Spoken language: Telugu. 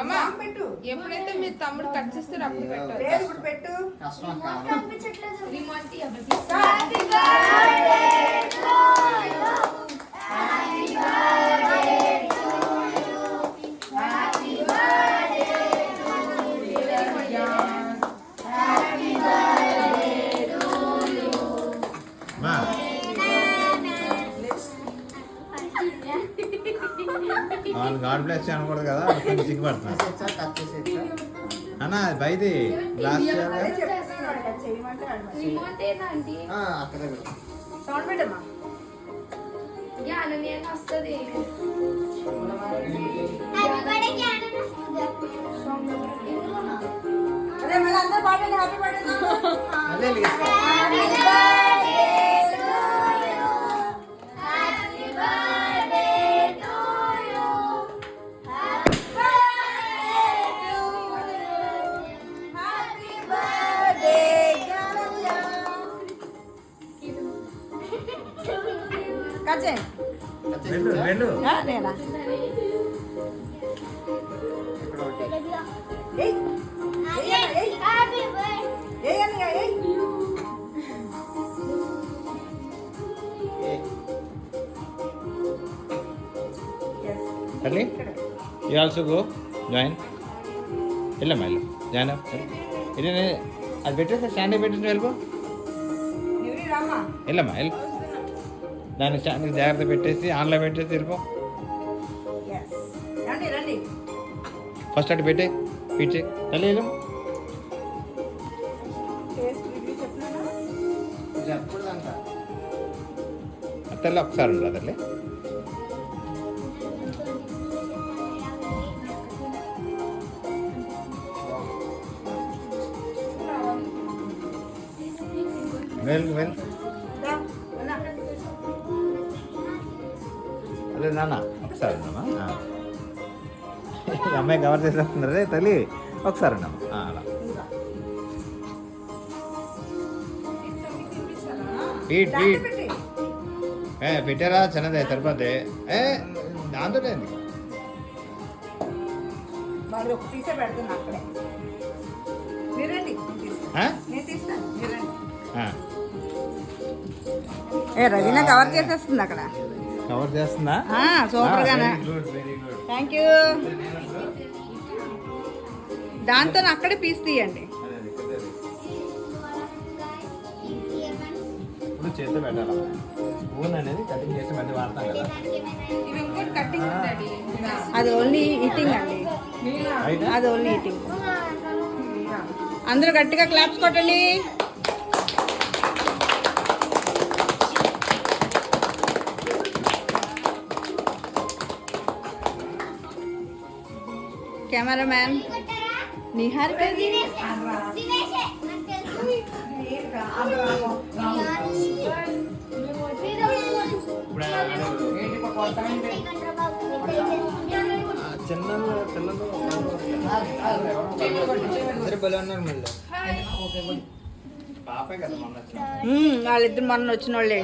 అమ్మా ఎప్పుడైతే మీ తమ్ముడు కట్ చేస్తారో అప్పుడు పెట్టు. వాళ్ళు గాడ్ బ్లెస్ అనకూడదు కదా, కొంచెం సిగ్గుపడుతున్నారు అన్న. బయది గ్లాస్ వస్తుంది. అదే మళ్ళీ అందరూ పాడండి హ్యాపీ బర్త్డే. వెళ్ళు తల్లి. You also go join. వెళ్ళమ్మా వెళ్ళు జాయిన్ ఇది అది పెట్టేసి స్టాండ్ పెట్టేసి వెళ్ళిపో. వెళ్ళమ్మా వెళ్ళు. దాన్ని స్టాండ్కి జాగ్రత్త పెట్టేసి ఆన్లో పెట్టేసి వెళ్ళిపో. ఫస్ట్ అటు పెట్టే పీచే తల్లి వెళ్ళు. తల్లి ఒకసారి ఉండరా తల్లి. వెళ్ళు వెళ్ళు. అదే నాన్న ఒకసారి ఉన్నామా, అమ్మాయి కవర్ చేసేస్తున్నారు తల్లి. ఒకసారి ఉన్నాము అలా. పీట్ పీట్ పెట్టారా చిన్నదే సరిపోతే దాంతో రవీనా కవర్ చేసేస్తుంది అక్కడ. కవర్ చేస్తుందా? సూపర్ గానే. Thank you. దాంతో అక్కడే పీస్ తీయండి. ఇప్పుడు చేతితో పెట్టాలి. స్పూన్ అనేది కటింగ్ చేసి మధ్య వాడతాం కదా. అది ఓన్లీ ఈటింగ్ అండి, అది ఓన్లీ ఈటింగ్. అందరూ గట్టిగా క్లాప్స్ కొట్టండి. కెమెరామ్యాన్ నిహారిక చిన్న పిల్లలు పాపే కదా మొన్న వాళ్ళిద్దరు మొన్న వచ్చిన వాళ్ళే.